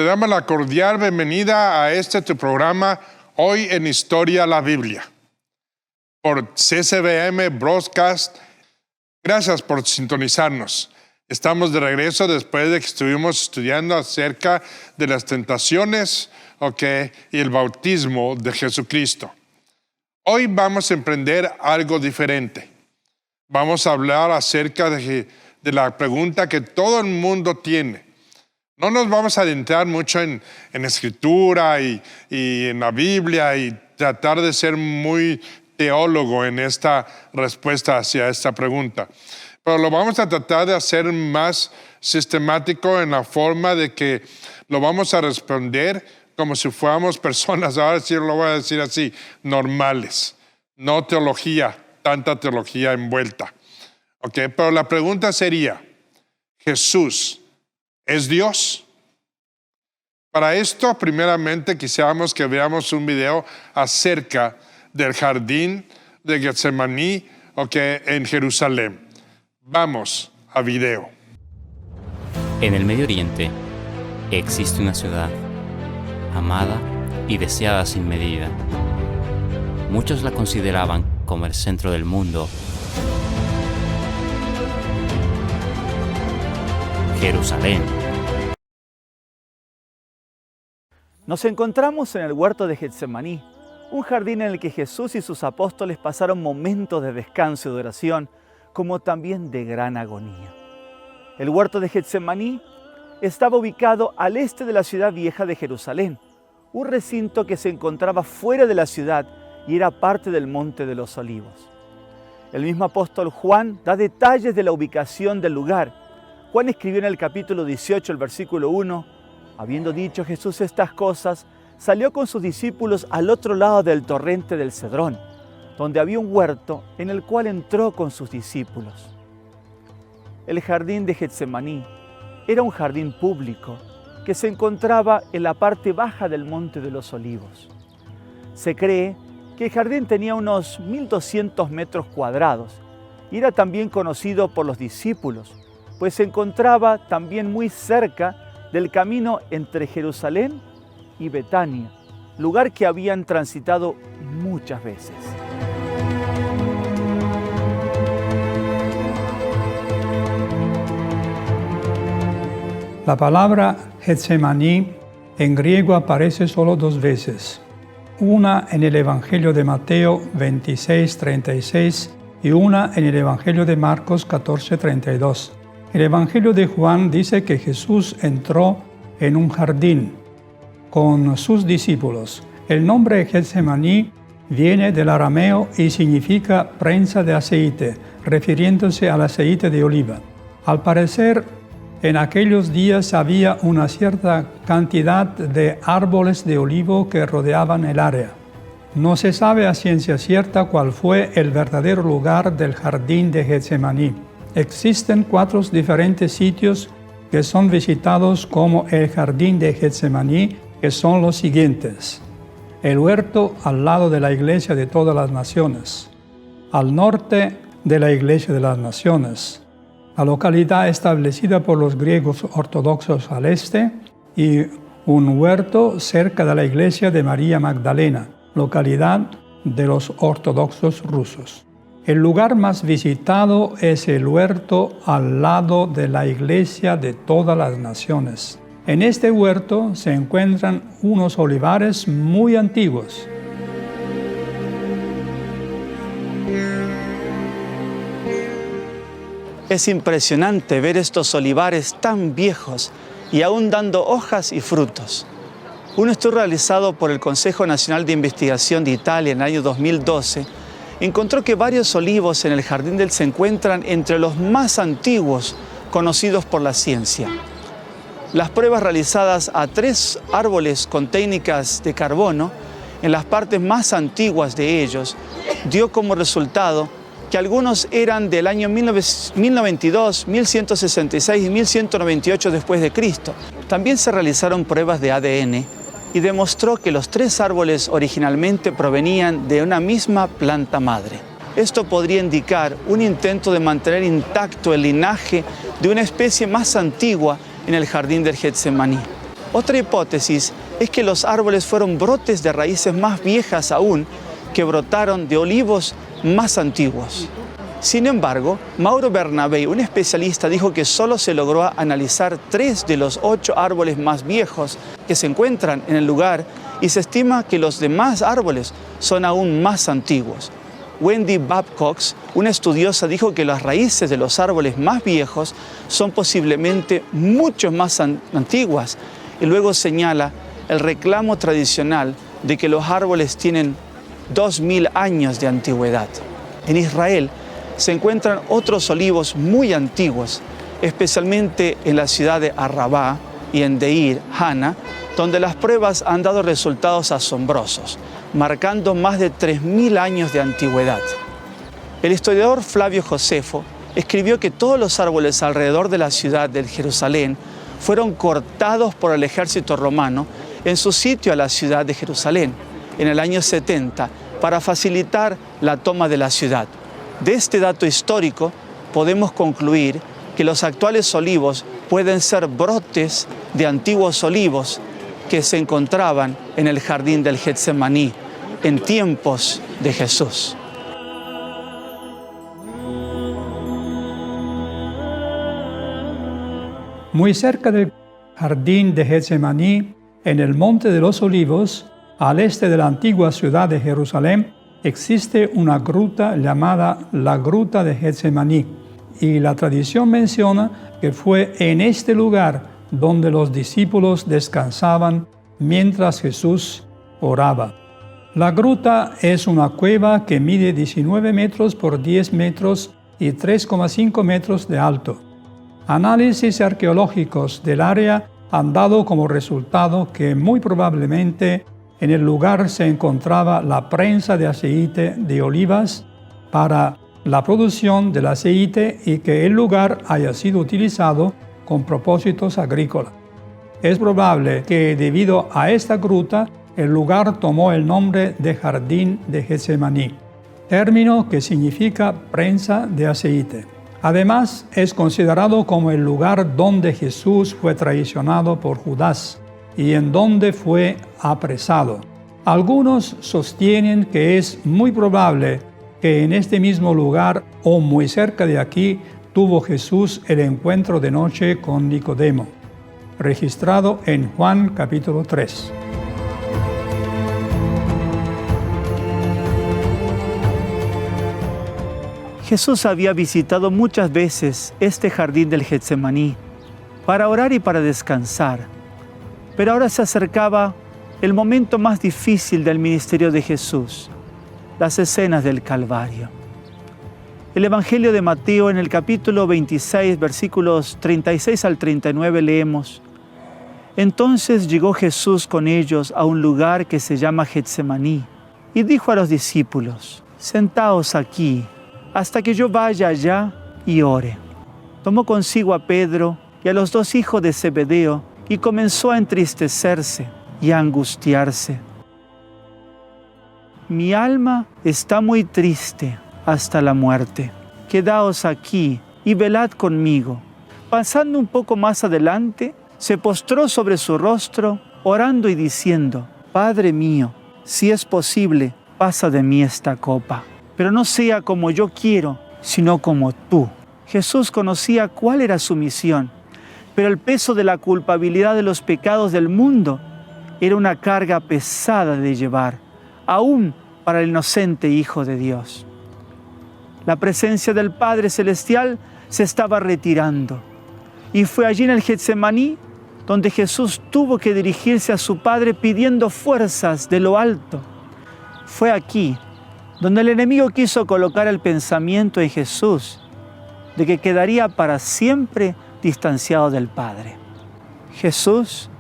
Te damos la cordial bienvenida a tu programa Hoy en Historia la Biblia por CCBM Broadcast. Gracias por sintonizarnos. Estamos de regreso después de que estuvimos estudiando acerca de las tentaciones y el bautismo de Jesucristo. Hoy vamos a emprender algo diferente. Vamos a hablar acerca de la pregunta que todo el mundo tiene. No nos vamos a adentrar mucho en escritura y en la Biblia y tratar de ser muy teólogo en esta respuesta hacia esta pregunta. Pero lo vamos a tratar de hacer más sistemático en la forma de que lo vamos a responder como si fuéramos personas, ahora sí lo voy a decir así, normales. No teología, tanta teología envuelta. Pero la pregunta sería, ¿Jesús es Dios? Para esto, primeramente, quisiéramos que veamos un video acerca del jardín de Getsemaní, en Jerusalén. Vamos a video. En el Medio Oriente existe una ciudad amada y deseada sin medida. Muchos la consideraban como el centro del mundo. Jerusalén. Nos encontramos en el huerto de Getsemaní, un jardín en el que Jesús y sus apóstoles pasaron momentos de descanso y de oración, como también de gran agonía. El huerto de Getsemaní estaba ubicado al este de la ciudad vieja de Jerusalén, un recinto que se encontraba fuera de la ciudad y era parte del Monte de los Olivos. El mismo apóstol Juan da detalles de la ubicación del lugar. Juan escribió en el capítulo 18, el versículo 1, habiendo dicho Jesús estas cosas, salió con sus discípulos al otro lado del torrente del Cedrón, donde había un huerto en el cual entró con sus discípulos. El jardín de Getsemaní era un jardín público que se encontraba en la parte baja del Monte de los Olivos. Se cree que el jardín tenía unos 1.200 metros cuadrados y era también conocido por los discípulos, pues se encontraba también muy cerca del camino entre Jerusalén y Betania, lugar que habían transitado muchas veces. La palabra Getsemaní en griego aparece solo dos veces, una en el Evangelio de Mateo 26:36 y una en el Evangelio de Marcos 14:32. El Evangelio de Juan dice que Jesús entró en un jardín con sus discípulos. El nombre Getsemaní viene del arameo y significa prensa de aceite, refiriéndose al aceite de oliva. Al parecer, en aquellos días había una cierta cantidad de árboles de olivo que rodeaban el área. No se sabe a ciencia cierta cuál fue el verdadero lugar del jardín de Getsemaní. Existen 4 diferentes sitios que son visitados como el jardín de Getsemaní, que son los siguientes: el huerto al lado de la iglesia de todas las naciones, al norte de la iglesia de las naciones, la localidad establecida por los griegos ortodoxos al este y un huerto cerca de la iglesia de María Magdalena, localidad de los ortodoxos rusos. El lugar más visitado es el huerto al lado de la iglesia de todas las naciones. En este huerto se encuentran unos olivares muy antiguos. Es impresionante ver estos olivares tan viejos y aún dando hojas y frutos. Un estudio realizado por el Consejo Nacional de Investigación de Italia en el año 2012 encontró que varios olivos en el jardín se encuentran entre los más antiguos conocidos por la ciencia. Las pruebas realizadas a 3 árboles con técnicas de carbono en las partes más antiguas de ellos dio como resultado que algunos eran del año 1092, 1166 y 1198 después de Cristo. También se realizaron pruebas de ADN y demostró que los 3 árboles originalmente provenían de una misma planta madre. Esto podría indicar un intento de mantener intacto el linaje de una especie más antigua en el jardín del Getsemaní. Otra hipótesis es que los árboles fueron brotes de raíces más viejas aún que brotaron de olivos más antiguos. Sin embargo, Mauro Bernabei, un especialista, dijo que solo se logró analizar 3 de los 8 árboles más viejos que se encuentran en el lugar y se estima que los demás árboles son aún más antiguos. Wendy Babcock, una estudiosa, dijo que las raíces de los árboles más viejos son posiblemente mucho más antiguas y luego señala el reclamo tradicional de que los árboles tienen 2000 años de antigüedad. En Israel se encuentran otros olivos muy antiguos, especialmente en la ciudad de Arrabá y en Deir Hana, donde las pruebas han dado resultados asombrosos, marcando más de 3000 años de antigüedad. El historiador Flavio Josefo escribió que todos los árboles alrededor de la ciudad de Jerusalén fueron cortados por el ejército romano en su sitio a la ciudad de Jerusalén en el año 70 para facilitar la toma de la ciudad. De este dato histórico podemos concluir que los actuales olivos pueden ser brotes de antiguos olivos que se encontraban en el jardín del Getsemaní en tiempos de Jesús. Muy cerca del jardín de Getsemaní, en el Monte de los Olivos, al este de la antigua ciudad de Jerusalén, existe una gruta llamada la Gruta de Getsemaní, y la tradición menciona que fue en este lugar donde los discípulos descansaban mientras Jesús oraba. La gruta es una cueva que mide 19 metros por 10 metros y 3,5 metros de alto. Análisis arqueológicos del área han dado como resultado que muy probablemente en el lugar se encontraba la prensa de aceite de olivas para la producción del aceite y que el lugar haya sido utilizado con propósitos agrícolas. Es probable que debido a esta gruta el lugar tomó el nombre de Jardín de Getsemaní, término que significa prensa de aceite. Además, es considerado como el lugar donde Jesús fue traicionado por Judas y en donde fue apresado. Algunos sostienen que es muy probable que en este mismo lugar o muy cerca de aquí tuvo Jesús el encuentro de noche con Nicodemo, registrado en Juan capítulo 3. Jesús había visitado muchas veces este jardín del Getsemaní para orar y para descansar, pero ahora se acercaba el momento más difícil del ministerio de Jesús, las escenas del Calvario. El Evangelio de Mateo, en el capítulo 26, versículos 36 al 39, leemos: Entonces llegó Jesús con ellos a un lugar que se llama Getsemaní y dijo a los discípulos: Sentaos aquí hasta que yo vaya allá y ore. Tomó consigo a Pedro y a los 2 hijos de Zebedeo y comenzó a entristecerse y a angustiarse. Mi alma está muy triste hasta la muerte. Quedaos aquí y velad conmigo. Pasando un poco más adelante, se postró sobre su rostro, orando y diciendo: Padre mío, si es posible, pasa de mí esta copa, pero no sea como yo quiero, sino como tú. Jesús conocía cuál era su misión, pero el peso de la culpabilidad de los pecados del mundo era una carga pesada de llevar, aún para el inocente Hijo de Dios. La presencia del Padre Celestial se estaba retirando, y fue allí en el Getsemaní donde Jesús tuvo que dirigirse a su Padre pidiendo fuerzas de lo alto. Fue aquí donde el enemigo quiso colocar el pensamiento en Jesús de que quedaría para siempre distanciado del Padre. Jesús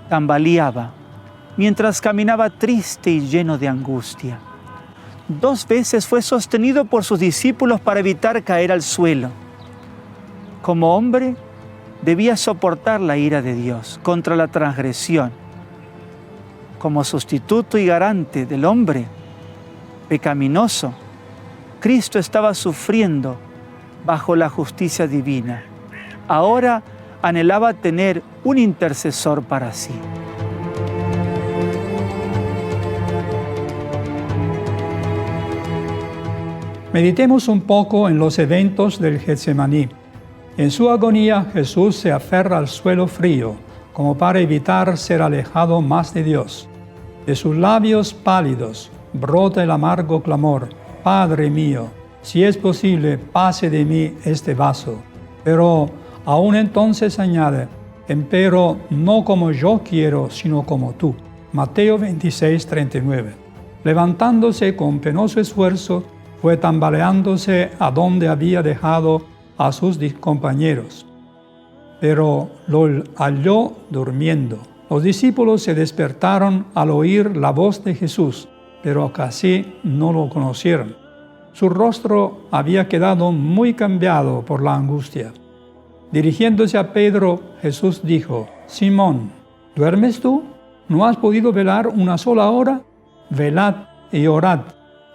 tambaleaba mientras caminaba triste y lleno de angustia. 2 veces fue sostenido por sus discípulos para evitar caer al suelo. Como hombre, debía soportar la ira de Dios contra la transgresión. Como sustituto y garante del hombre pecaminoso, Cristo estaba sufriendo bajo la justicia divina. Ahora anhelaba tener un intercesor para sí. Meditemos un poco en los eventos del Getsemaní. En su agonía, Jesús se aferra al suelo frío, como para evitar ser alejado más de Dios. De sus labios pálidos brota el amargo clamor: Padre mío, si es posible, pase de mí este vaso. Pero aún entonces añade: empero no como yo quiero, sino como tú. Mateo 26, 39. Levantándose con penoso esfuerzo, fue tambaleándose a donde había dejado a sus compañeros, pero lo halló durmiendo. Los discípulos se despertaron al oír la voz de Jesús, pero casi no lo conocieron. Su rostro había quedado muy cambiado por la angustia. Dirigiéndose a Pedro, Jesús dijo: Simón, ¿duermes tú? ¿No has podido velar una sola hora? Velad y orad,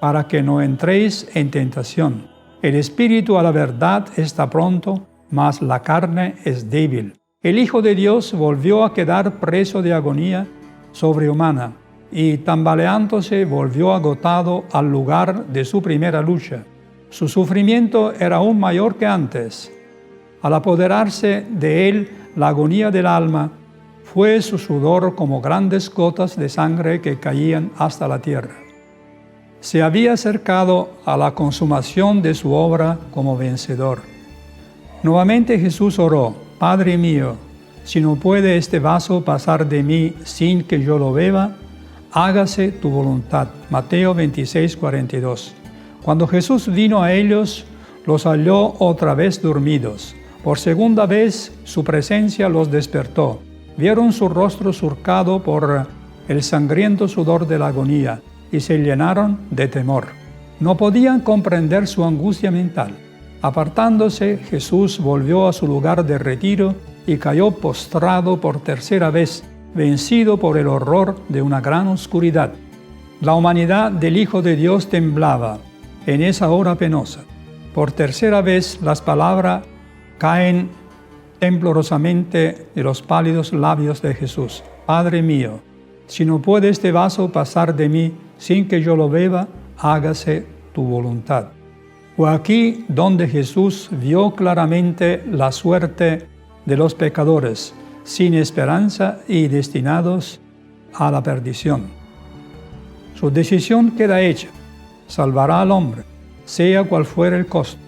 para que no entréis en tentación. El espíritu a la verdad está pronto, mas la carne es débil. El Hijo de Dios volvió a quedar preso de agonía sobrehumana y tambaleándose volvió agotado al lugar de su primera lucha. Su sufrimiento era aún mayor que antes. Al apoderarse de él la agonía del alma, fue su sudor como grandes gotas de sangre que caían hasta la tierra. Se había acercado a la consumación de su obra como vencedor. Nuevamente Jesús oró: Padre mío, si no puede este vaso pasar de mí sin que yo lo beba, hágase tu voluntad. Mateo 26, 42. Cuando Jesús vino a ellos, los halló otra vez dormidos. Por segunda vez su presencia los despertó. Vieron su rostro surcado por el sangriento sudor de la agonía y se llenaron de temor. No podían comprender su angustia mental. Apartándose, Jesús volvió a su lugar de retiro y cayó postrado por tercera vez, vencido por el horror de una gran oscuridad. La humanidad del Hijo de Dios temblaba en esa hora penosa. Por tercera vez las palabras caen temblorosamente de los pálidos labios de Jesús: Padre mío, si no puede este vaso pasar de mí sin que yo lo beba, hágase tu voluntad. Fue aquí donde Jesús vio claramente la suerte de los pecadores, sin esperanza y destinados a la perdición. Su decisión queda hecha: salvará al hombre, sea cual fuera el costo.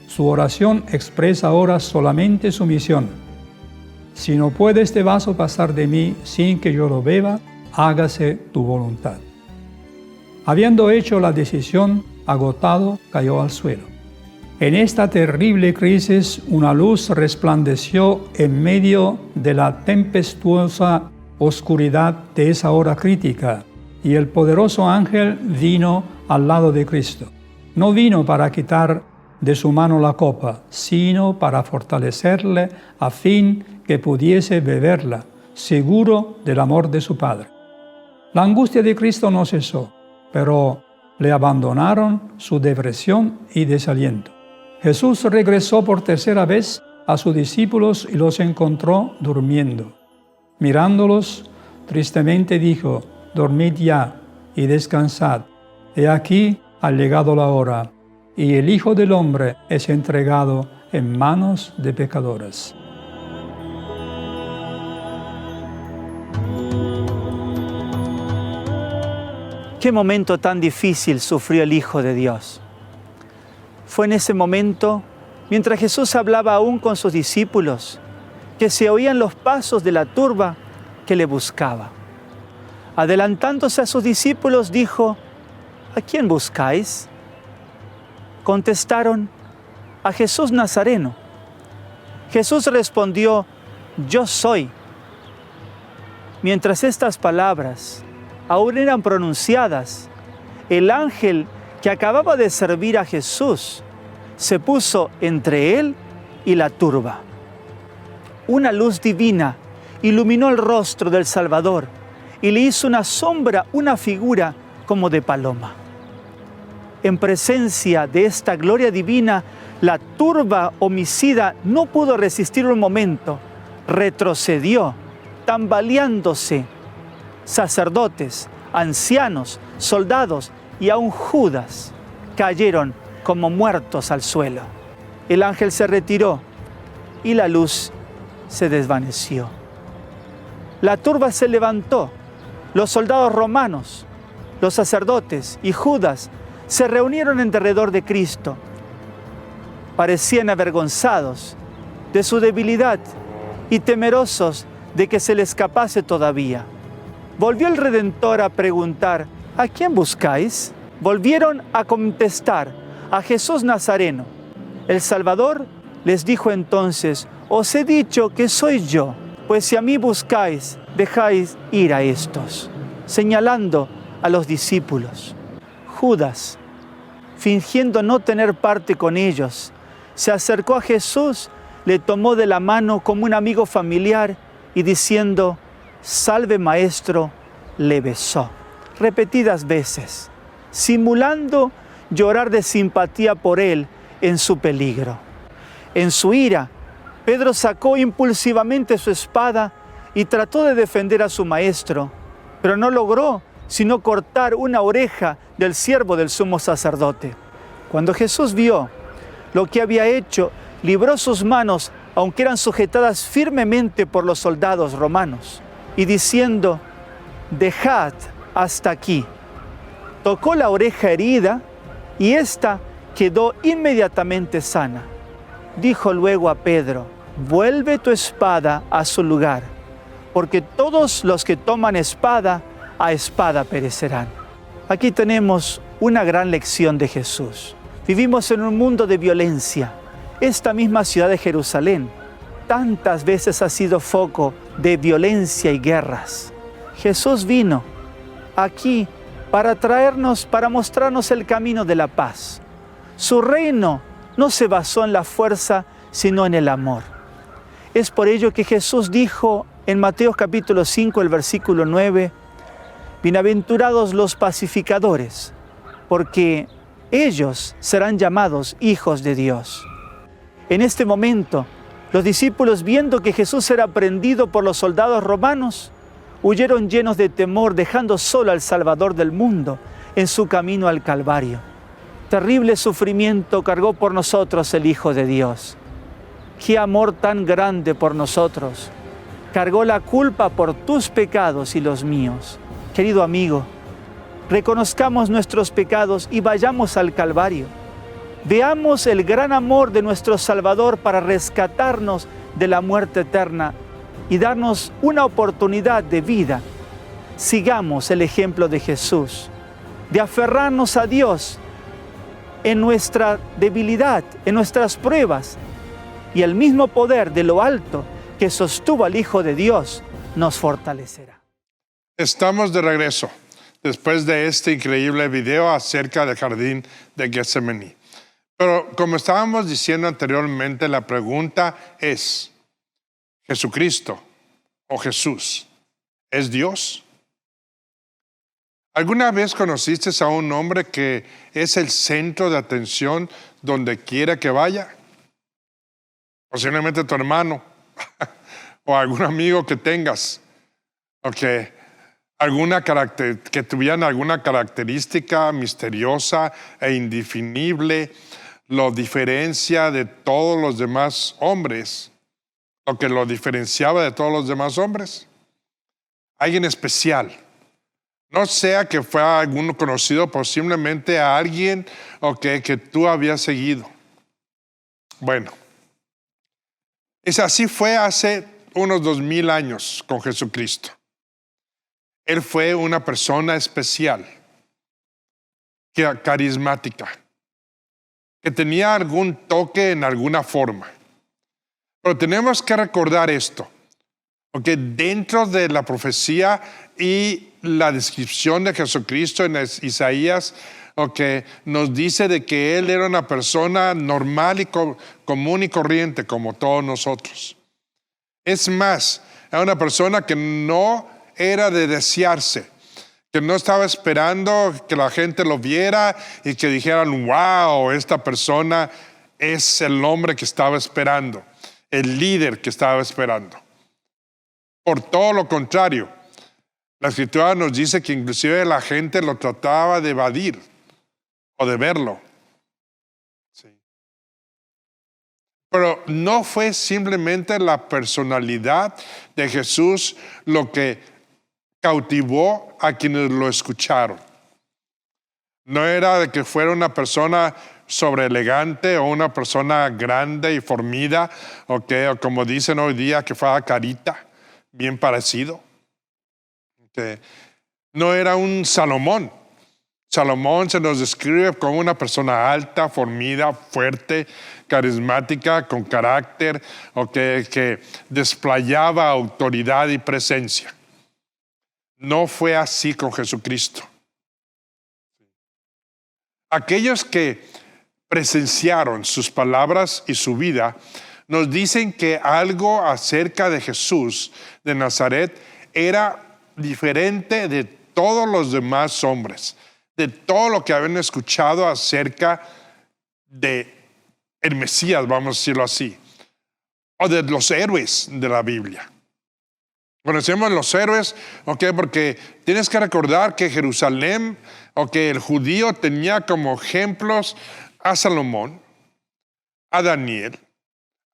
Su oración expresa ahora solamente su misión: si no puede este vaso pasar de mí sin que yo lo beba, hágase tu voluntad. Habiendo hecho la decisión, agotado, cayó al suelo. En esta terrible crisis, una luz resplandeció en medio de la tempestuosa oscuridad de esa hora crítica, y el poderoso ángel vino al lado de Cristo. No vino para quitar de su mano la copa, sino para fortalecerle a fin que pudiese beberla, seguro del amor de su Padre. La angustia de Cristo no cesó, pero le abandonaron su depresión y desaliento. Jesús regresó por tercera vez a sus discípulos y los encontró durmiendo. Mirándolos, tristemente dijo: dormid ya y descansad. He aquí ha llegado la hora, y el Hijo del Hombre es entregado en manos de pecadores. Qué momento tan difícil sufrió el Hijo de Dios. Fue en ese momento, mientras Jesús hablaba aún con sus discípulos, que se oían los pasos de la turba que le buscaba. Adelantándose a sus discípulos, dijo: ¿a quién buscáis? Contestaron: a Jesús Nazareno. Jesús respondió: yo soy. Mientras estas palabras aún eran pronunciadas, el ángel que acababa de servir a Jesús se puso entre él y la turba. Una luz divina iluminó el rostro del Salvador y le hizo una sombra, una figura como de paloma. En presencia de esta gloria divina, la turba homicida no pudo resistir un momento, retrocedió, tambaleándose. Sacerdotes, ancianos, soldados y aun Judas cayeron como muertos al suelo. El ángel se retiró y la luz se desvaneció. La turba se levantó. Los soldados romanos, los sacerdotes y Judas se reunieron en derredor de Cristo. Parecían avergonzados de su debilidad y temerosos de que se le escapase todavía. Volvió el Redentor a preguntar: ¿a quién buscáis? Volvieron a contestar: a Jesús Nazareno. El Salvador les dijo entonces: os he dicho que soy yo, pues si a mí buscáis, dejáis ir a estos, señalando a los discípulos. Judas, fingiendo no tener parte con ellos, se acercó a Jesús, le tomó de la mano como un amigo familiar y diciendo: salve maestro, le besó repetidas veces, simulando llorar de simpatía por él en su peligro. En su ira, Pedro sacó impulsivamente su espada y trató de defender a su maestro, pero no logró sino cortar una oreja del siervo del sumo sacerdote. Cuando Jesús vio lo que había hecho, libró sus manos, aunque eran sujetadas firmemente por los soldados romanos, y diciendo: dejad hasta aquí. Tocó la oreja herida y ésta quedó inmediatamente sana. Dijo luego a Pedro: vuelve tu espada a su lugar, porque todos los que toman espada, a espada perecerán. Aquí tenemos una gran lección de Jesús. Vivimos en un mundo de violencia. Esta misma ciudad de Jerusalén tantas veces ha sido foco de violencia y guerras. Jesús vino aquí para traernos, para mostrarnos el camino de la paz. Su reino no se basó en la fuerza, sino en el amor. Es por ello que Jesús dijo en Mateo capítulo 5, el versículo 9, bienaventurados los pacificadores, porque ellos serán llamados hijos de Dios. En este momento, los discípulos, viendo que Jesús era prendido por los soldados romanos, huyeron llenos de temor, dejando solo al Salvador del mundo en su camino al Calvario. Terrible sufrimiento cargó por nosotros el Hijo de Dios. ¡Qué amor tan grande por nosotros! Cargó la culpa por tus pecados y los míos. Querido amigo, reconozcamos nuestros pecados y vayamos al Calvario. Veamos el gran amor de nuestro Salvador para rescatarnos de la muerte eterna y darnos una oportunidad de vida. Sigamos el ejemplo de Jesús, de aferrarnos a Dios en nuestra debilidad, en nuestras pruebas, y el mismo poder de lo alto que sostuvo al Hijo de Dios nos fortalecerá. Estamos de regreso después de este increíble video acerca del jardín de Getsemaní. Pero como estábamos diciendo anteriormente, la pregunta es: ¿Jesucristo o Jesús es Dios? ¿Alguna vez conociste a un hombre que es el centro de atención donde quiera que vaya? Posiblemente tu hermano o algún amigo que tengas, o que tuvieran alguna característica misteriosa e indefinible, lo diferencia de todos los demás hombres, lo que lo diferenciaba de todos los demás hombres. Alguien especial. No sea que fuera alguno conocido, posiblemente a alguien que tú habías seguido. Bueno, así fue hace unos 2000 años con Jesucristo. Él fue una persona especial, carismática, que tenía algún toque en alguna forma. Pero tenemos que recordar esto, porque dentro de la profecía y la descripción de Jesucristo en Isaías, nos dice de que Él era una persona normal y común y corriente como todos nosotros. Es más, era una persona que no era de desearse, que no estaba esperando que la gente lo viera y que dijeran: wow, esta persona es el hombre que estaba esperando, el líder que estaba esperando. Por todo lo contrario, la Escritura nos dice que inclusive la gente lo trataba de evadir o de verlo. Sí. Pero no fue simplemente la personalidad de Jesús lo que cautivó a quienes lo escucharon. No era de que fuera una persona sobreelegante o una persona grande y formida, o como dicen hoy día, que fuera carita, bien parecido. No era un Salomón. Salomón se nos describe como una persona alta, formida, fuerte, carismática, con carácter, que desplayaba autoridad y presencia. No fue así con Jesucristo. Aquellos que presenciaron sus palabras y su vida nos dicen que algo acerca de Jesús de Nazaret era diferente de todos los demás hombres, de todo lo que habían escuchado acerca de el Mesías, vamos a decirlo así, o de los héroes de la Biblia. Conocemos los héroes, porque tienes que recordar que Jerusalén, el judío tenía como ejemplos a Salomón, a Daniel,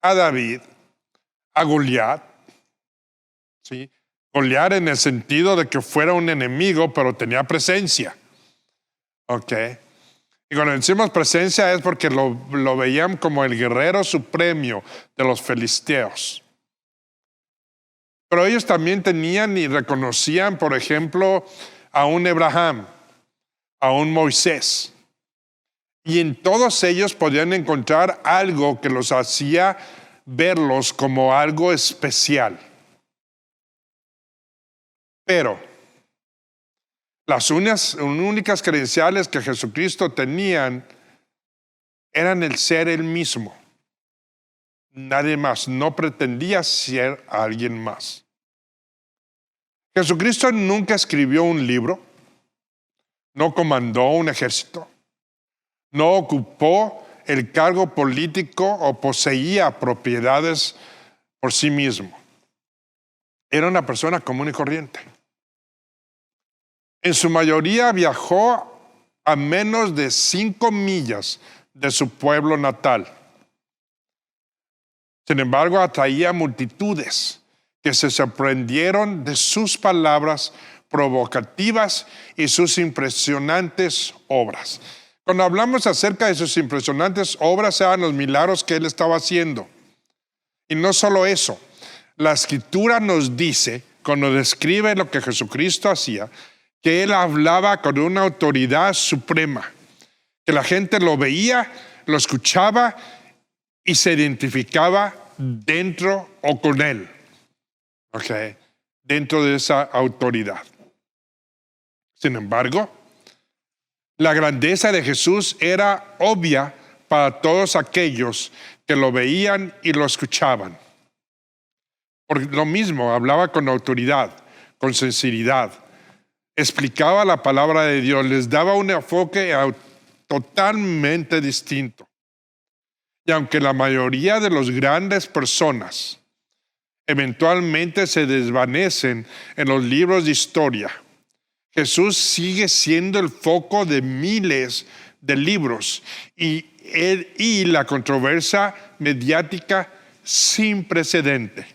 a David, a Goliat. ¿Sí? Goliat en el sentido de que fuera un enemigo, pero tenía presencia. Y cuando decimos presencia es porque lo veían como el guerrero supremo de los filisteos. Pero ellos también tenían y reconocían, por ejemplo, a un Abraham, a un Moisés. Y en todos ellos podían encontrar algo que los hacía verlos como algo especial. Pero las únicas credenciales que Jesucristo tenían eran el ser Él mismo. Nadie más, no pretendía ser alguien más. Jesucristo nunca escribió un libro, no comandó un ejército, no ocupó el cargo político o poseía propiedades por sí mismo. Era una persona común y corriente. En su mayoría viajó a menos de 5 millas de su pueblo natal. Sin embargo, atraía multitudes que se sorprendieron de sus palabras provocativas y sus impresionantes obras. Cuando hablamos acerca de sus impresionantes obras, eran los milagros que él estaba haciendo. Y no solo eso, la Escritura nos dice, cuando describe lo que Jesucristo hacía, que él hablaba con una autoridad suprema, que la gente lo veía, lo escuchaba y se identificaba dentro o con él, dentro de esa autoridad. Sin embargo, la grandeza de Jesús era obvia para todos aquellos que lo veían y lo escuchaban. Por lo mismo, hablaba con autoridad, con sinceridad, explicaba la palabra de Dios, les daba un enfoque totalmente distinto. Y aunque la mayoría de las grandes personas eventualmente se desvanecen en los libros de historia, Jesús sigue siendo el foco de miles de libros y la controversia mediática sin precedente.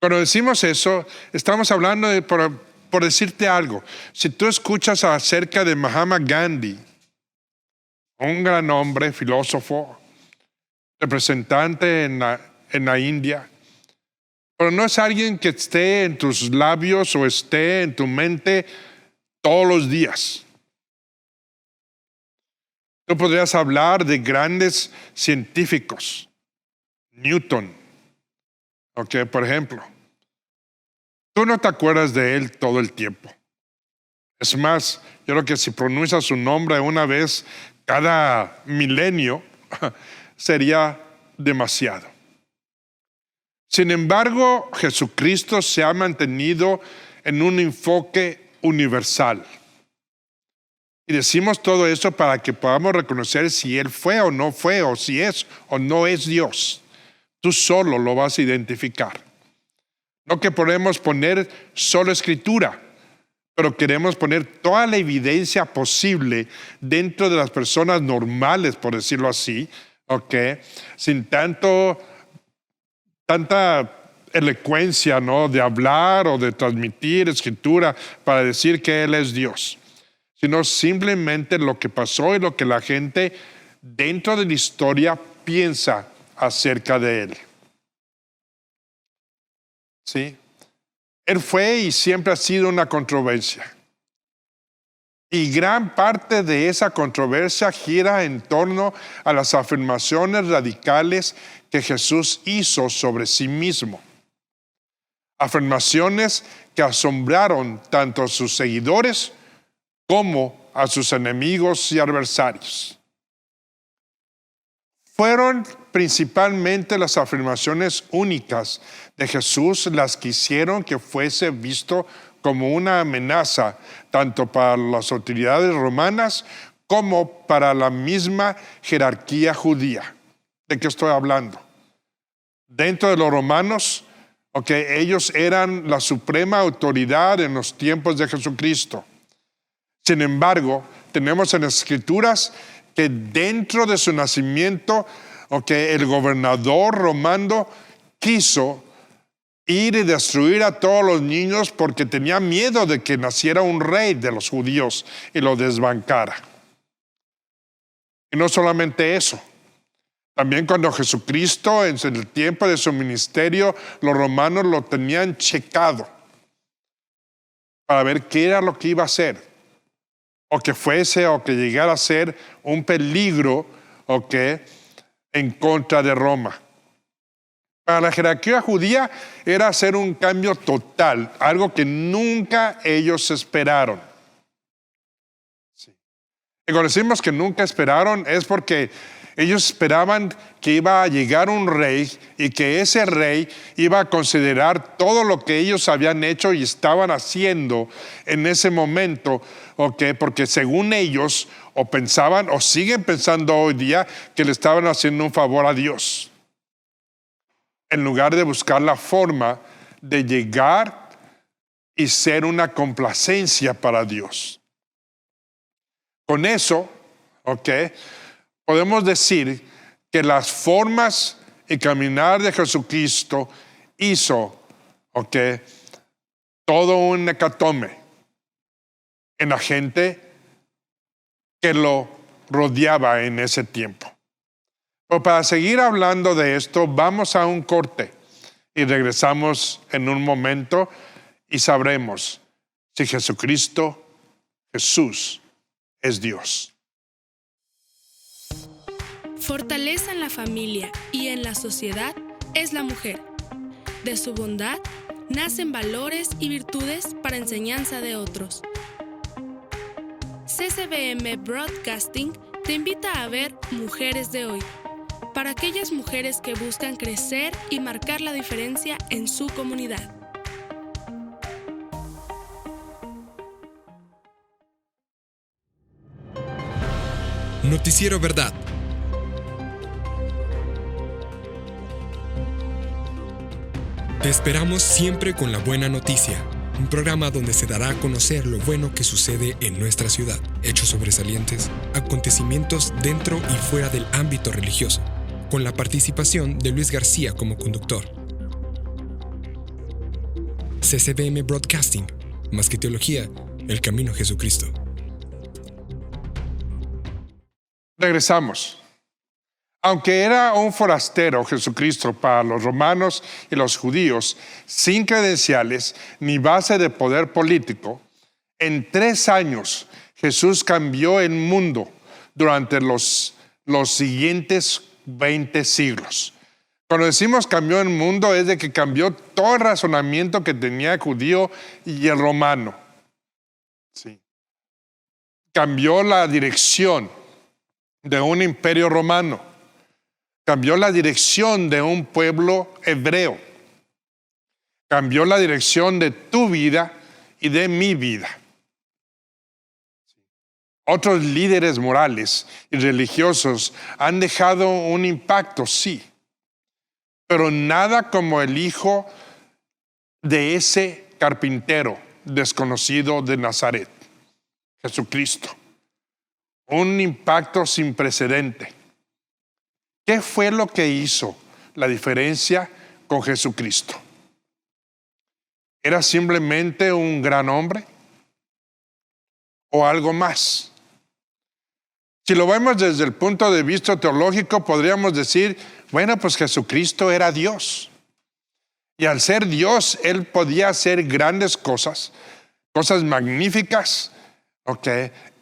Cuando decimos eso, estamos hablando por decirte algo. Si tú escuchas acerca de Mahatma Gandhi, un gran hombre, filósofo, representante en la India, pero no es alguien que esté en tus labios o esté en tu mente todos los días. Tú podrías hablar de grandes científicos, Newton, por ejemplo. Tú no te acuerdas de él todo el tiempo. Es más, yo creo que si pronuncias su nombre una vez cada milenio, sería demasiado. Sin embargo, Jesucristo se ha mantenido en un enfoque universal. Y decimos todo eso para que podamos reconocer si Él fue o no fue, o si es o no es Dios. Tú solo lo vas a identificar. No que podemos poner solo escritura, pero queremos poner toda la evidencia posible dentro de las personas normales, por decirlo así, sin tanta elocuencia, ¿no?, de hablar o de transmitir escritura para decir que Él es Dios, sino simplemente lo que pasó y lo que la gente dentro de la historia piensa acerca de Él. ¿Sí? Él fue y siempre ha sido una controversia. Y gran parte de esa controversia gira en torno a las afirmaciones radicales que Jesús hizo sobre sí mismo. Afirmaciones que asombraron tanto a sus seguidores como a sus enemigos y adversarios. Fueron principalmente las afirmaciones únicas de Jesús las que hicieron que fuese visto como una amenaza tanto para las autoridades romanas como para la misma jerarquía judía. ¿De qué estoy hablando? Dentro de los romanos, ellos eran la suprema autoridad en los tiempos de Jesucristo. Sin embargo, tenemos en las Escrituras que dentro de su nacimiento, el gobernador romano quiso ir y destruir a todos los niños porque tenía miedo de que naciera un rey de los judíos y lo desbancara. Y no solamente eso, también cuando Jesucristo, en el tiempo de su ministerio, los romanos lo tenían checado para ver qué era lo que iba a hacer, o que fuese o que llegara a ser un peligro en contra de Roma. Para la jerarquía judía era hacer un cambio total, algo que nunca ellos esperaron. Sí. Y cuando decimos que nunca esperaron es porque ellos esperaban que iba a llegar un rey y que ese rey iba a considerar todo lo que ellos habían hecho y estaban haciendo en ese momento, porque según ellos o pensaban o siguen pensando hoy día que le estaban haciendo un favor a Dios, en lugar de buscar la forma de llegar y ser una complacencia para Dios. Con eso, podemos decir que las formas y caminar de Jesucristo hizo, todo un hecatombe en la gente que lo rodeaba en ese tiempo. Pero para seguir hablando de esto, vamos a un corte y regresamos en un momento y sabremos si Jesús es Dios. Fortaleza en la familia y en la sociedad es la mujer. De su bondad nacen valores y virtudes para enseñanza de otros. CCBM Broadcasting te invita a ver Mujeres de Hoy, para aquellas mujeres que buscan crecer y marcar la diferencia en su comunidad. Noticiero Verdad. Te esperamos siempre con la buena noticia, un programa donde se dará a conocer lo bueno que sucede en nuestra ciudad, hechos sobresalientes, acontecimientos dentro y fuera del ámbito religioso, con la participación de Luis García como conductor. CCBM Broadcasting, más que teología, el camino a Jesucristo. Regresamos. Aunque era un forastero Jesucristo para los romanos y los judíos, sin credenciales ni base de poder político, en 3 años Jesús cambió el mundo durante los siguientes 20 siglos. Cuando decimos cambió el mundo es de que cambió todo el razonamiento que tenía el judío y el romano. Sí. Cambió la dirección de un imperio romano. Cambió la dirección de un pueblo hebreo. Cambió la dirección de tu vida y de mi vida. Otros líderes morales y religiosos han dejado un impacto, sí, pero nada como el Hijo de ese carpintero desconocido de Nazaret, Jesucristo. Un impacto sin precedente. ¿Qué fue lo que hizo la diferencia con Jesucristo? ¿Era simplemente un gran hombre o algo más? Si lo vemos desde el punto de vista teológico, podríamos decir, bueno, pues Jesucristo era Dios. Y al ser Dios, Él podía hacer grandes cosas, cosas magníficas,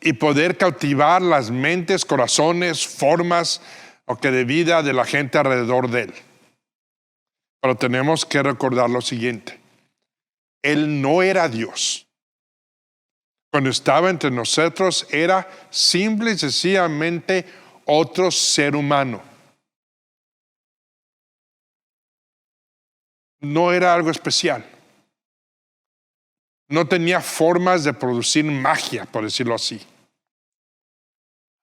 y poder cautivar las mentes, corazones, formas, de vida de la gente alrededor de Él. Pero tenemos que recordar lo siguiente. Él no era Dios. Cuando estaba entre nosotros, era simple y sencillamente otro ser humano. No era algo especial. No tenía formas de producir magia, por decirlo así.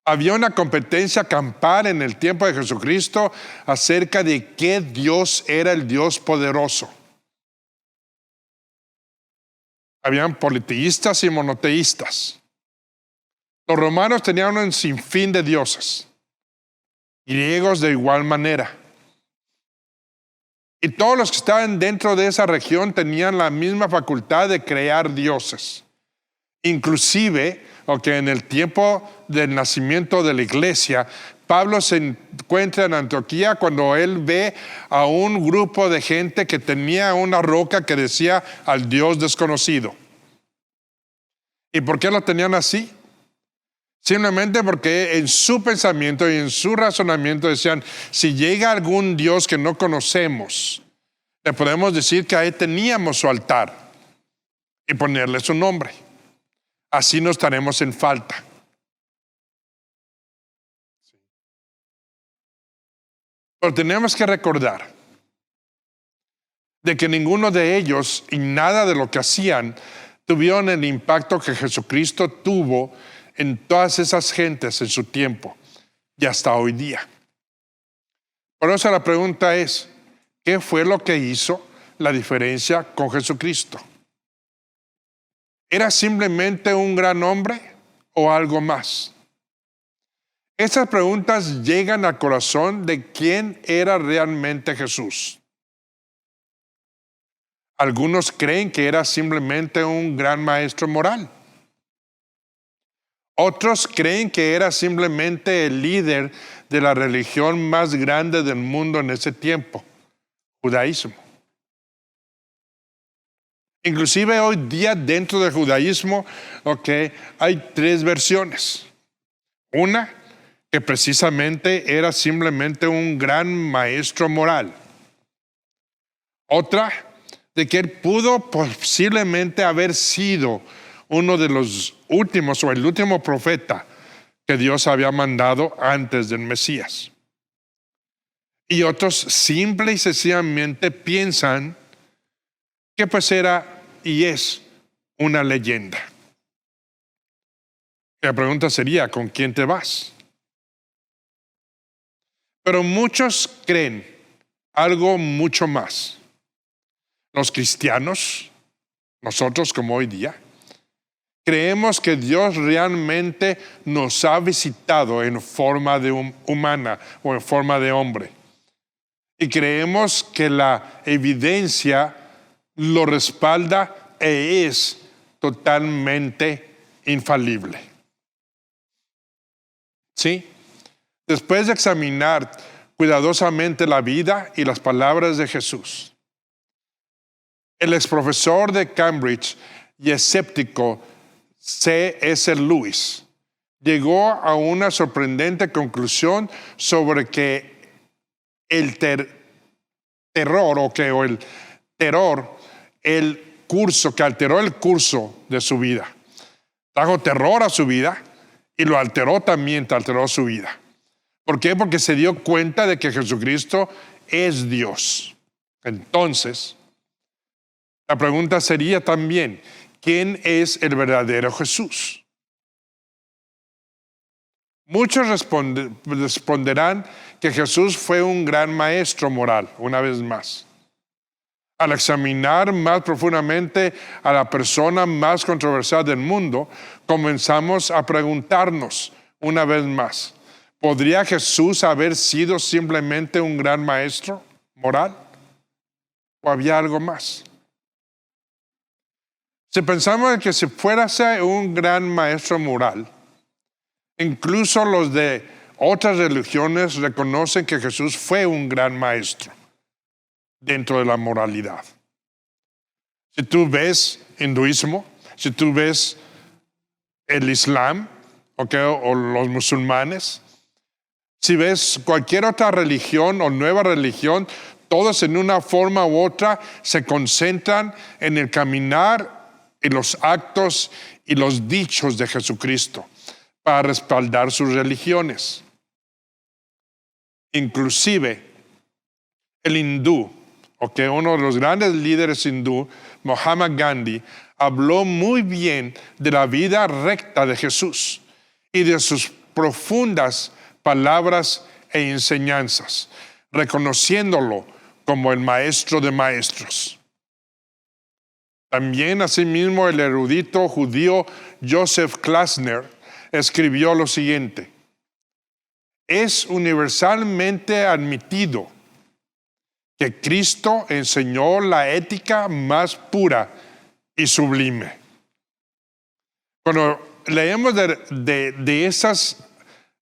Había una competencia campal en el tiempo de Jesucristo acerca de qué Dios era el Dios poderoso. Habían politeístas y monoteístas. Los romanos tenían un sinfín de dioses. Griegos de igual manera. Y todos los que estaban dentro de esa región tenían la misma facultad de crear dioses. Inclusive, en el tiempo del nacimiento de la iglesia, Pablo se encuentra en Antioquía cuando él ve a un grupo de gente que tenía una roca que decía al Dios desconocido. ¿Y por qué lo tenían así? Simplemente porque en su pensamiento y en su razonamiento decían, si llega algún Dios que no conocemos, le podemos decir que ahí teníamos su altar y ponerle su nombre. Así no estaremos en falta. Pero tenemos que recordar de que ninguno de ellos y nada de lo que hacían tuvieron el impacto que Jesucristo tuvo en todas esas gentes en su tiempo y hasta hoy día. Por eso la pregunta es, ¿qué fue lo que hizo la diferencia con Jesucristo? ¿Era simplemente un gran hombre o algo más? Estas preguntas llegan al corazón de quién era realmente Jesús. Algunos creen que era simplemente un gran maestro moral. Otros creen que era simplemente el líder de la religión más grande del mundo en ese tiempo, judaísmo. Inclusive hoy día dentro del judaísmo, hay tres versiones. Una, que precisamente era simplemente un gran maestro moral. Otra, de que él pudo posiblemente haber sido uno de los últimos o el último profeta que Dios había mandado antes del Mesías. Y otros simple y sencillamente piensan que pues era y es una leyenda. La pregunta sería, ¿con quién te vas? Pero muchos creen algo mucho más. Los cristianos, nosotros como hoy día, creemos que Dios realmente nos ha visitado en forma de humana o en forma de hombre. Y creemos que la evidencia lo respalda e es totalmente infalible. ¿Sí? Después de examinar cuidadosamente la vida y las palabras de Jesús, el exprofesor de Cambridge y escéptico C.S. Lewis llegó a una sorprendente conclusión sobre que el curso que alteró el curso de su vida. Trajo terror a su vida y lo alteró también, alteró su vida. ¿Por qué? Porque se dio cuenta de que Jesucristo es Dios. Entonces, la pregunta sería también, ¿quién es el verdadero Jesús? Muchos responderán que Jesús fue un gran maestro moral, una vez más. Al examinar más profundamente a la persona más controversial del mundo, comenzamos a preguntarnos una vez más, ¿podría Jesús haber sido simplemente un gran maestro moral? ¿O había algo más? Si pensamos en que si fuese un gran maestro moral, incluso los de otras religiones reconocen que Jesús fue un gran maestro dentro de la moralidad. Si tú ves hinduismo, si tú ves el Islam, o los musulmanes, si ves cualquier otra religión o nueva religión, todos en una forma u otra se concentran en el caminar y los actos y los dichos de Jesucristo para respaldar sus religiones. Inclusive el hindú, uno de los grandes líderes hindú, Mahatma Gandhi, habló muy bien de la vida recta de Jesús y de sus profundas palabras e enseñanzas, reconociéndolo como el maestro de maestros. También, asimismo, el erudito judío Joseph Klassner escribió lo siguiente: es universalmente admitido que Cristo enseñó la ética más pura y sublime. Cuando leemos de esas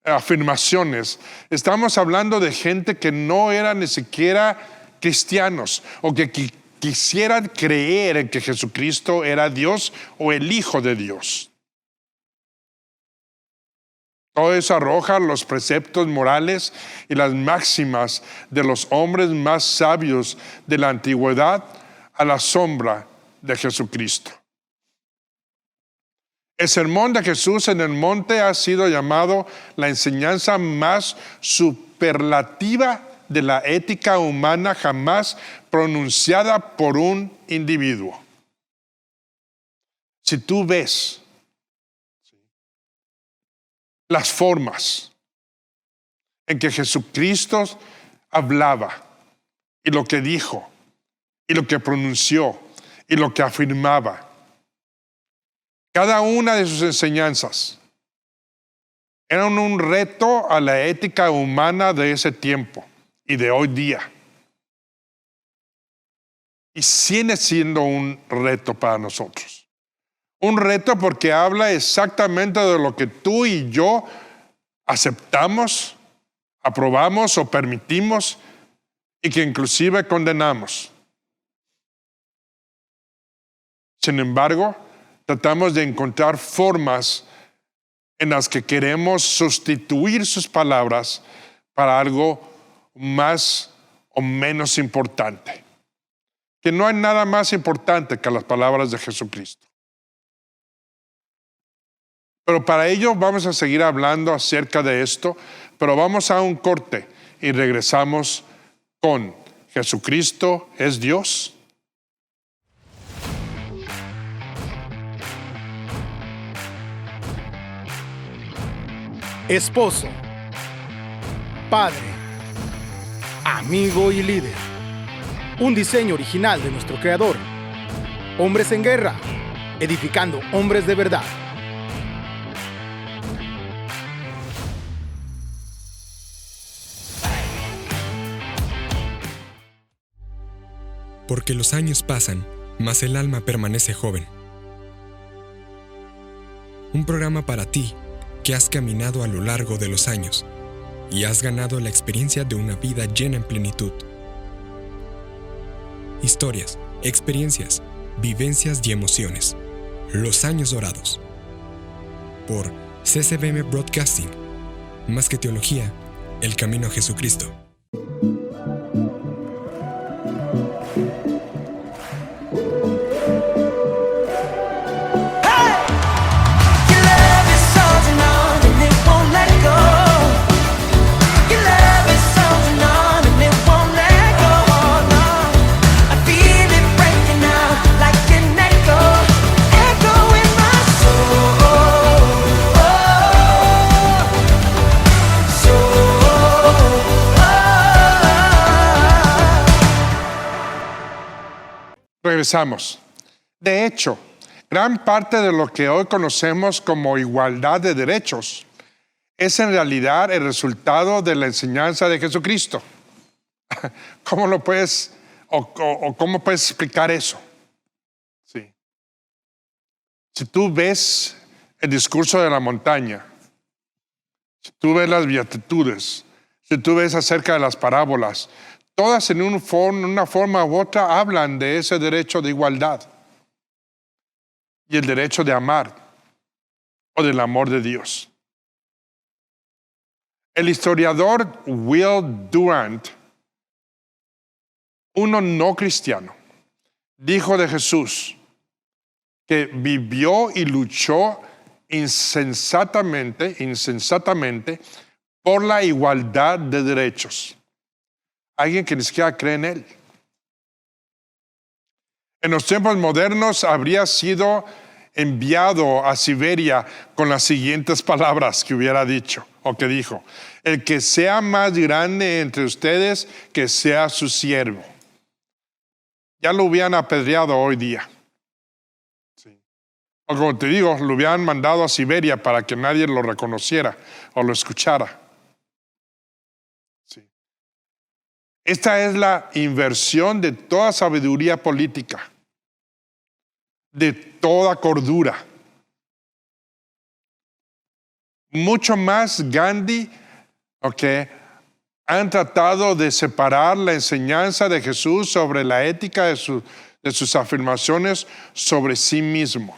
afirmaciones, estamos hablando de gente que no eran ni siquiera cristianos o que quisieran creer en que Jesucristo era Dios o el Hijo de Dios. Todo eso arroja los preceptos morales y las máximas de los hombres más sabios de la antigüedad a la sombra de Jesucristo. El sermón de Jesús en el monte ha sido llamado la enseñanza más superlativa de la ética humana jamás pronunciada por un individuo. Si tú ves las formas en que Jesucristo hablaba y lo que dijo y lo que pronunció y lo que afirmaba, cada una de sus enseñanzas eran un reto a la ética humana de ese tiempo y de hoy día. Y sigue siendo un reto para nosotros. Un reto porque habla exactamente de lo que tú y yo aceptamos, aprobamos o permitimos y que inclusive condenamos. Sin embargo, tratamos de encontrar formas en las que queremos sustituir sus palabras para algo más o menos importante. Que no hay nada más importante que las palabras de Jesucristo. Pero para ello vamos a seguir hablando acerca de esto, pero vamos a un corte y regresamos con ¿Jesucristo es Dios? Esposo, padre, amigo y líder. Un diseño original de nuestro creador. Hombres en guerra, edificando hombres de verdad. Porque los años pasan, mas el alma permanece joven. Un programa para ti que has caminado a lo largo de los años y has ganado la experiencia de una vida llena en plenitud. Historias, experiencias, vivencias y emociones. Los años dorados. Por CCBM Broadcasting. Más que teología, el camino a Jesucristo. Oh Regresamos. De hecho, gran parte de lo que hoy conocemos como igualdad de derechos es en realidad el resultado de la enseñanza de Jesucristo. ¿Cómo lo puedes, o cómo puedes explicar eso? Sí. Si tú ves el discurso de la montaña, si tú ves las beatitudes, si tú ves acerca de las parábolas, todas en una forma u otra hablan de ese derecho de igualdad y el derecho de amar o del amor de Dios. El historiador Will Durant, uno no cristiano, dijo de Jesús que vivió y luchó insensatamente por la igualdad de derechos. Alguien que ni siquiera cree en él. En los tiempos modernos habría sido enviado a Siberia con las siguientes palabras que hubiera dicho o que dijo: el que sea más grande entre ustedes, que sea su siervo. Ya lo hubieran apedreado hoy día. Sí. O como te digo, lo hubieran mandado a Siberia para que nadie lo reconociera o lo escuchara. Sí. Esta es la inversión de toda sabiduría política, de toda cordura. Mucho más Gandhi, han tratado de separar la enseñanza de Jesús sobre la ética de sus afirmaciones sobre sí mismo,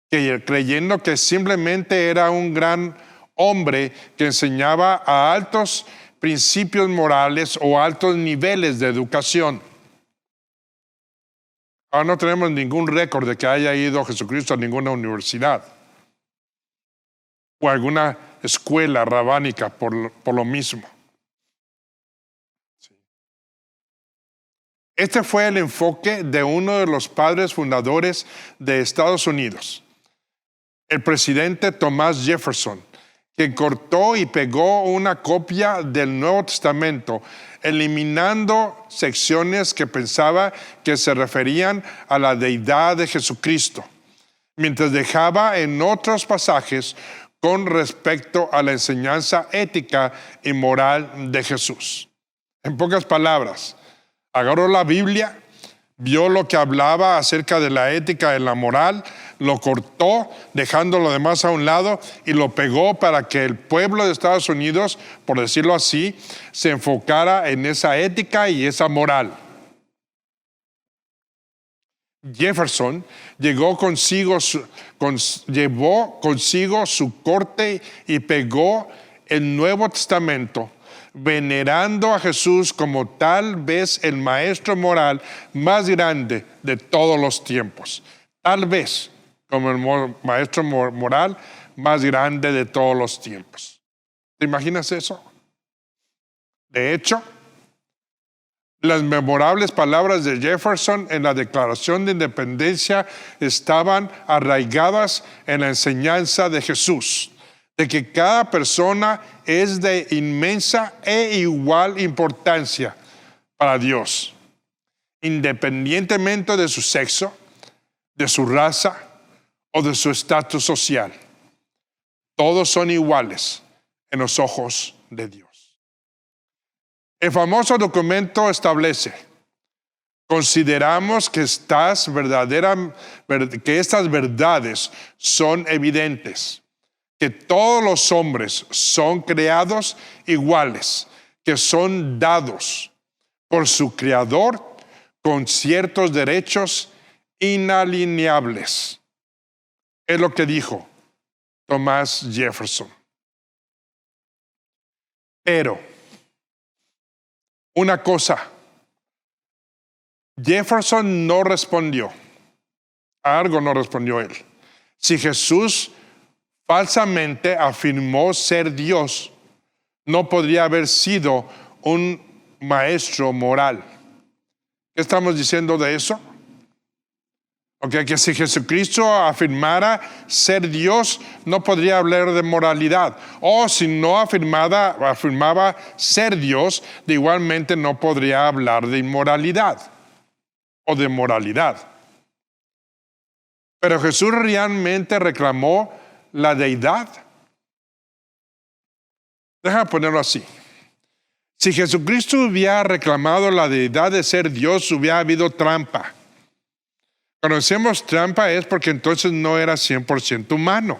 creyendo que simplemente era un gran hombre que enseñaba a altos principios morales o altos niveles de educación. Ahora no tenemos ningún récord de que haya ido Jesucristo a ninguna universidad o alguna escuela rabánica por lo mismo. Sí. Este fue el enfoque de uno de los padres fundadores de Estados Unidos, el presidente Thomas Jefferson, que cortó y pegó una copia del Nuevo Testamento, eliminando secciones que pensaba que se referían a la deidad de Jesucristo, mientras dejaba en otros pasajes con respecto a la enseñanza ética y moral de Jesús. En pocas palabras, agarró la Biblia, vio lo que hablaba acerca de la ética y la moral, lo cortó, dejando lo demás a un lado, y lo pegó para que el pueblo de Estados Unidos, por decirlo así, se enfocara en esa ética y esa moral. Jefferson llevó consigo su corte y pegó el Nuevo Testamento, venerando a Jesús como tal vez el maestro moral más grande de todos los tiempos. Tal vez como el maestro moral más grande de todos los tiempos. ¿Te imaginas eso? De hecho, las memorables palabras de Jefferson en la Declaración de Independencia estaban arraigadas en la enseñanza de Jesús, de que cada persona es de inmensa e igual importancia para Dios, independientemente de su sexo, de su raza o de su estatus social. Todos son iguales en los ojos de Dios. El famoso documento establece: consideramos que estas verdades son evidentes, que todos los hombres son creados iguales, que son dados por su Creador con ciertos derechos inalienables. Es lo que dijo Thomas Jefferson. Pero una cosa, Jefferson no respondió. A algo no respondió él. Si Jesús falsamente afirmó ser Dios, no podría haber sido un maestro moral. ¿Qué estamos diciendo de eso? Que si Jesucristo afirmara ser Dios, no podría hablar de moralidad. O si no afirmaba ser Dios, igualmente no podría hablar de inmoralidad. o de moralidad. Pero Jesús realmente reclamó la deidad. Déjame ponerlo así. Si Jesucristo hubiera reclamado la deidad de ser Dios, hubiera habido trampa. Cuando decimos trampa es porque entonces no era 100% humano.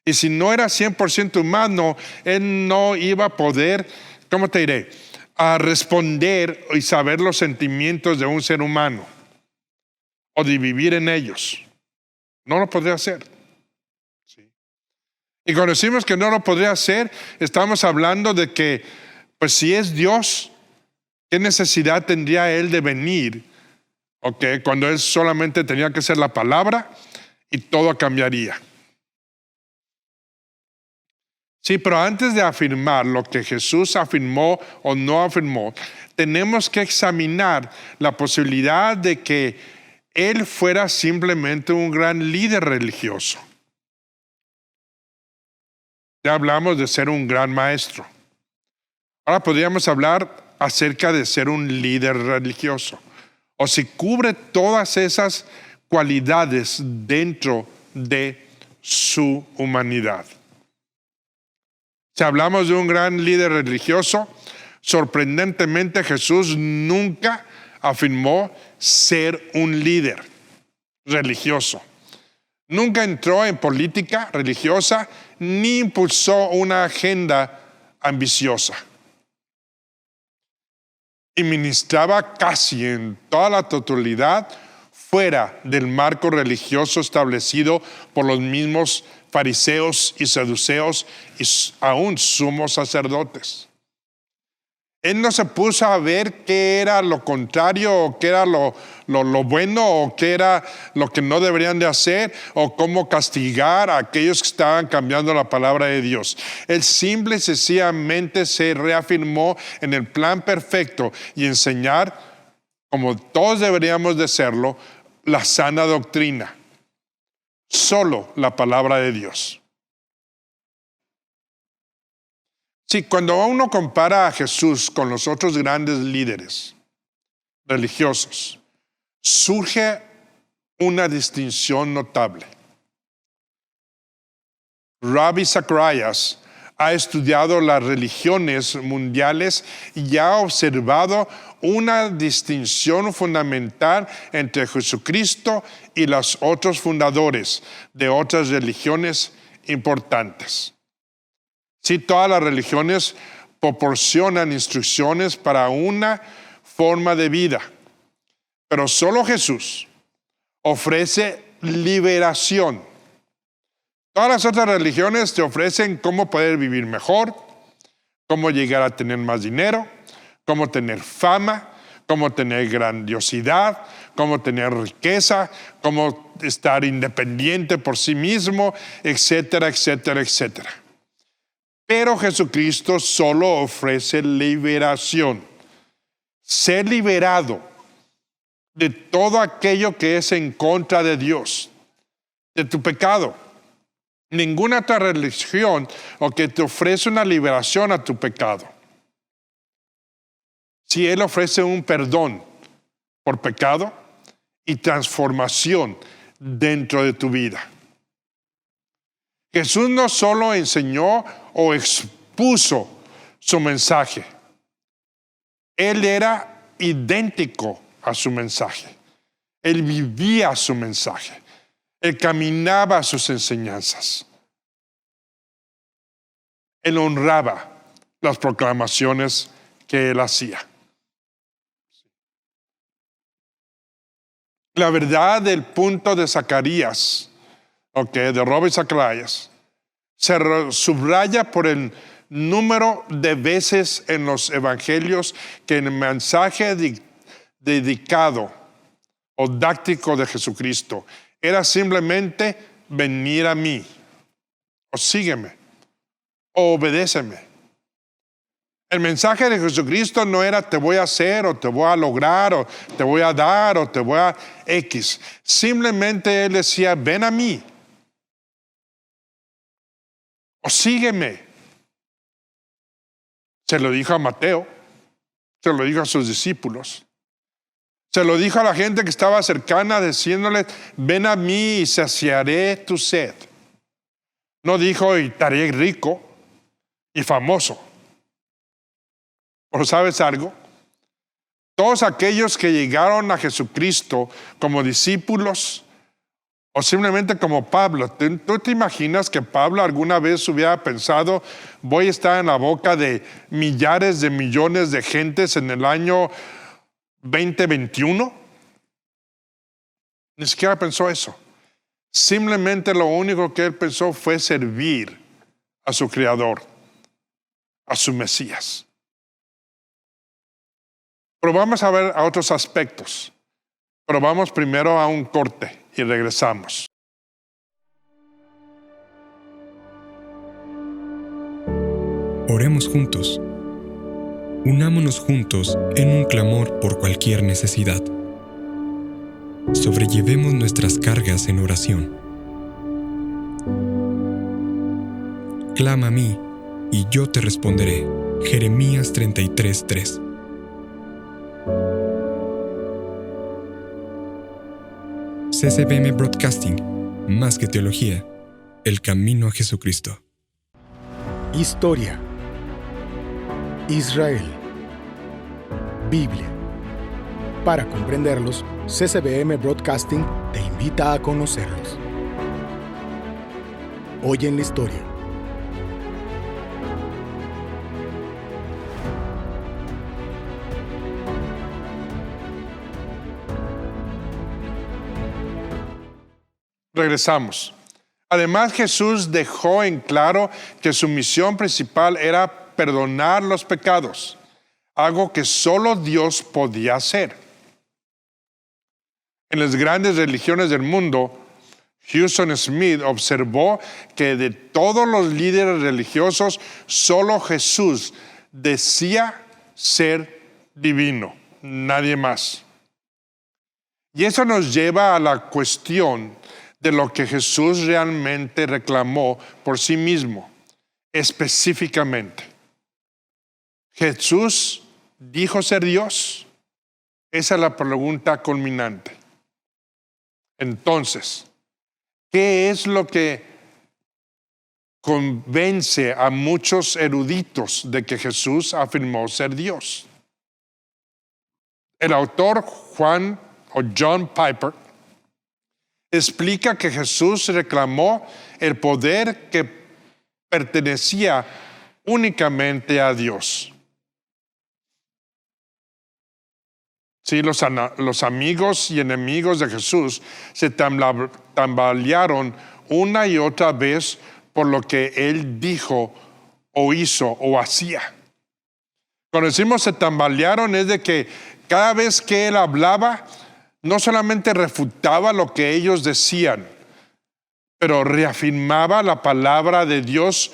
Y si no era 100% humano, Él no iba a poder, ¿cómo te diré?, a responder y saber los sentimientos de un ser humano o de vivir en ellos. No lo podría hacer. Sí. Y cuando decimos que no lo podría hacer, estamos hablando de que, pues si es Dios, ¿qué necesidad tendría Él de venir? Cuando Él solamente tenía que ser la palabra y todo cambiaría. Sí, pero antes de afirmar lo que Jesús afirmó o no afirmó, tenemos que examinar la posibilidad de que Él fuera simplemente un gran líder religioso. Ya hablamos de ser un gran maestro. Ahora podríamos hablar acerca de ser un líder religioso. O si cubre todas esas cualidades dentro de su humanidad. Si hablamos de un gran líder religioso, sorprendentemente Jesús nunca afirmó ser un líder religioso. Nunca entró en política religiosa ni impulsó una agenda ambiciosa. Y ministraba casi en toda la totalidad fuera del marco religioso establecido por los mismos fariseos y saduceos y aún sumos sacerdotes. Él no se puso a ver qué era lo contrario o qué era lo bueno o qué era lo que no deberían de hacer o cómo castigar a aquellos que estaban cambiando la palabra de Dios. Él simple y sencillamente se reafirmó en el plan perfecto y enseñar, como todos deberíamos de serlo, la sana doctrina. Solo la palabra de Dios. Sí, cuando uno compara a Jesús con los otros grandes líderes religiosos, surge una distinción notable. Ravi Zacharias ha estudiado las religiones mundiales y ha observado una distinción fundamental entre Jesucristo y los otros fundadores de otras religiones importantes. Sí, todas las religiones proporcionan instrucciones para una forma de vida, pero solo Jesús ofrece liberación. Todas las otras religiones te ofrecen cómo poder vivir mejor, cómo llegar a tener más dinero, cómo tener fama, cómo tener grandiosidad, cómo tener riqueza, cómo estar independiente por sí mismo, etcétera, etcétera, etcétera. Pero Jesucristo solo ofrece liberación. Ser liberado de todo aquello que es en contra de Dios, de tu pecado. Ninguna otra religión que te ofrece una liberación a tu pecado. Si Él ofrece un perdón por pecado y transformación dentro de tu vida. Jesús no solo enseñó o expuso su mensaje. Él era idéntico a su mensaje. Él vivía su mensaje. Él caminaba sus enseñanzas. Él honraba las proclamaciones que él hacía. La verdad del punto de Zacarías, de Ravi Zacharias, se subraya por el número de veces en los evangelios que el mensaje dedicado o dáctico de Jesucristo era simplemente venir a mí, o sígueme, o obedéceme. El mensaje de Jesucristo no era te voy a hacer, o te voy a lograr, o te voy a dar, o te voy a X. Simplemente Él decía, ven a mí, o sígueme. Se lo dijo a Mateo, se lo dijo a sus discípulos. Se lo dijo a la gente que estaba cercana, diciéndole, ven a mí y saciaré tu sed. No dijo, y estaré rico y famoso. Pero ¿sabes algo? Todos aquellos que llegaron a Jesucristo como discípulos o simplemente como Pablo, ¿tú te imaginas que Pablo alguna vez hubiera pensado, voy a estar en la boca de millares de millones de gentes en el año 2021? Ni siquiera pensó eso. Simplemente lo único que él pensó fue servir a su Creador, a su Mesías. Pero vamos a ver a otros aspectos. Pero vamos primero a un corte y regresamos. Oremos juntos. Unámonos juntos en un clamor por cualquier necesidad. Sobrellevemos nuestras cargas en oración. Clama a mí, y yo te responderé. Jeremías 33:3. CCBM Broadcasting, más que teología, el camino a Jesucristo. Historia. Israel. Biblia. Para comprenderlos, CCBM Broadcasting te invita a conocerlos. Hoy en la historia. Regresamos. Además, Jesús dejó en claro que su misión principal era perdonar los pecados, algo que solo Dios podía hacer. En las grandes religiones del mundo, Huston Smith observó que de todos los líderes religiosos, solo Jesús decía ser divino, nadie más. Y eso nos lleva a la cuestión de lo que Jesús realmente reclamó por sí mismo, específicamente. ¿Jesús dijo ser Dios? Esa es la pregunta culminante. Entonces, ¿qué es lo que convence a muchos eruditos de que Jesús afirmó ser Dios? El autor John Piper explica que Jesús reclamó el poder que pertenecía únicamente a Dios. Sí, los amigos y enemigos de Jesús se tambalearon una y otra vez por lo que él dijo o hizo o hacía. Cuando decimos se tambalearon es de que cada vez que él hablaba, no solamente refutaba lo que ellos decían, pero reafirmaba la palabra de Dios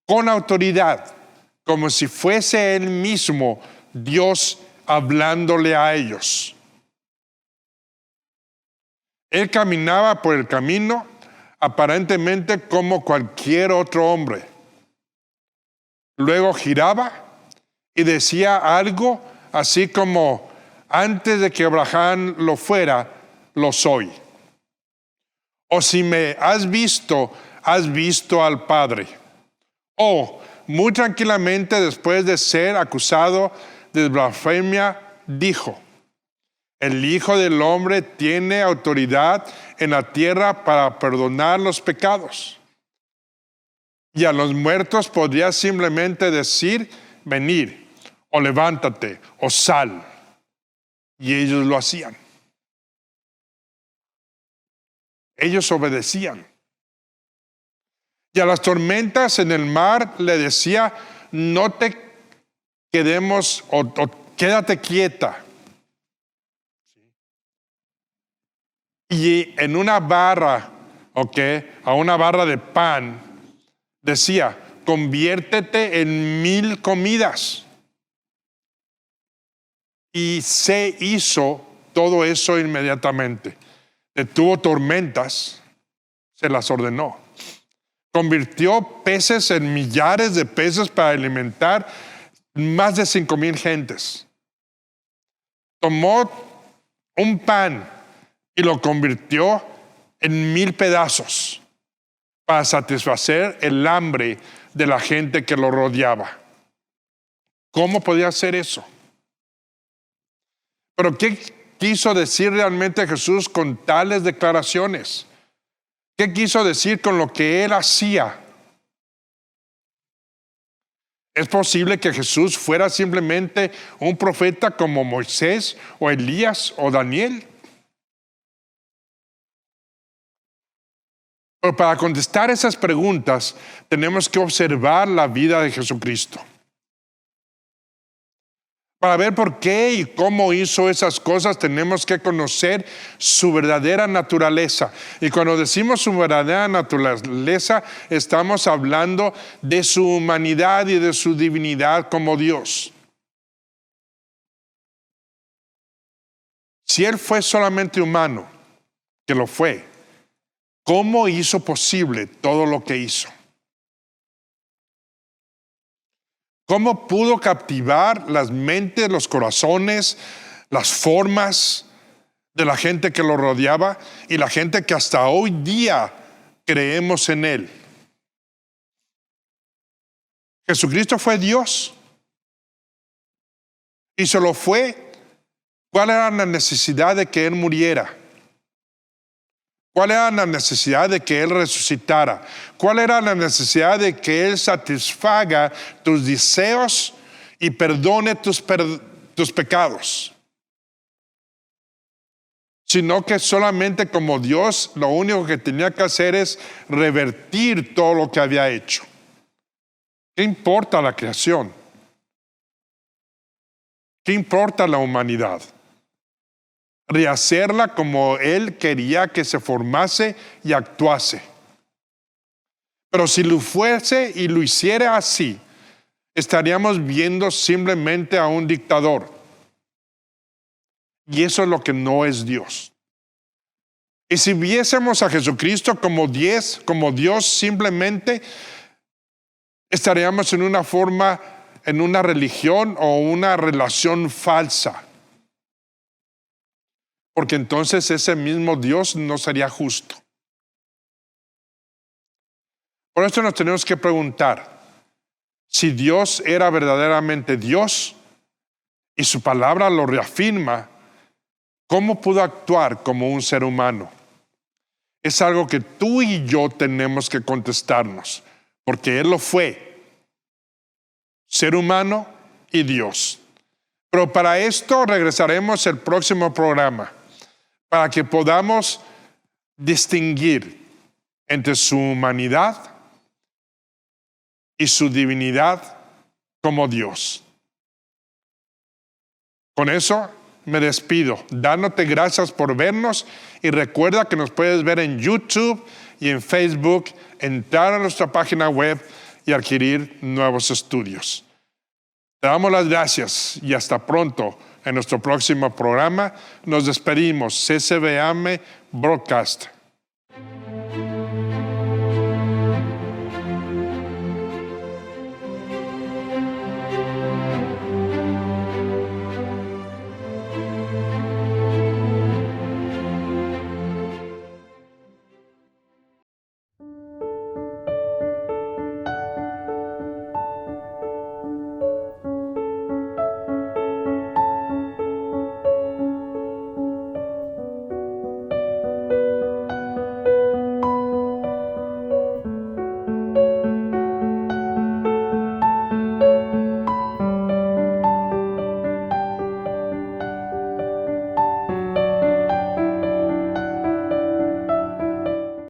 con autoridad, como si fuese él mismo Dios hablándole a ellos. Él caminaba por el camino aparentemente como cualquier otro hombre. Luego giraba y decía algo así como: antes de que Abraham lo fuera, lo soy. O si me has visto al Padre. O muy tranquilamente, después de ser acusado de blasfemia, dijo: el Hijo del Hombre tiene autoridad en la tierra para perdonar los pecados. Y a los muertos podría simplemente decir: venid, o levántate, o sal. Y ellos lo hacían. Ellos obedecían. Y a las tormentas en el mar le decía: no te quedemos o quédate quieta. Y en una barra, a una barra de pan, decía: conviértete en 1000 comidas. Y se hizo todo eso inmediatamente. Detuvo tormentas, se las ordenó. Convirtió peces en millares de peces para alimentar más de 5,000 gentes. Tomó un pan y lo convirtió en 1000 pedazos para satisfacer el hambre de la gente que lo rodeaba. ¿Cómo podía hacer eso? Pero ¿qué quiso decir realmente Jesús con tales declaraciones? ¿Qué quiso decir con lo que él hacía? ¿Es posible que Jesús fuera simplemente un profeta como Moisés o Elías o Daniel? Pero para contestar esas preguntas tenemos que observar la vida de Jesucristo. Para ver por qué y cómo hizo esas cosas tenemos que conocer su verdadera naturaleza. Y cuando decimos su verdadera naturaleza, estamos hablando de su humanidad y de su divinidad como Dios. Si Él fue solamente humano, que lo fue, ¿cómo hizo posible todo lo que hizo? ¿Cómo pudo captivar las mentes, los corazones, las formas de la gente que lo rodeaba y la gente que hasta hoy día creemos en Él? Jesucristo fue Dios y solo fue. ¿Cuál era la necesidad de que Él muriera? ¿Cuál era la necesidad de que Él resucitara? ¿Cuál era la necesidad de que Él satisfaga tus deseos y perdone tus pecados? Sino que solamente como Dios lo único que tenía que hacer es revertir todo lo que había hecho. ¿Qué importa la creación? ¿Qué importa la humanidad? Rehacerla como Él quería que se formase y actuase. Pero si lo fuese y lo hiciera así, estaríamos viendo simplemente a un dictador. Y eso es lo que no es Dios. Y si viésemos a Jesucristo como Dios simplemente, estaríamos en una forma, en una religión o una relación falsa. Porque entonces ese mismo Dios no sería justo. Por eso nos tenemos que preguntar, si Dios era verdaderamente Dios y su palabra lo reafirma, ¿cómo pudo actuar como un ser humano? Es algo que tú y yo tenemos que contestarnos, porque Él lo fue, ser humano y Dios. Pero para esto regresaremos el próximo programa, para que podamos distinguir entre su humanidad y su divinidad como Dios. Con eso me despido, dándote gracias por vernos y recuerda que nos puedes ver en YouTube y en Facebook, entrar a nuestra página web y adquirir nuevos estudios. Te damos las gracias y hasta pronto. En nuestro próximo programa nos despedimos. CCBM Broadcast.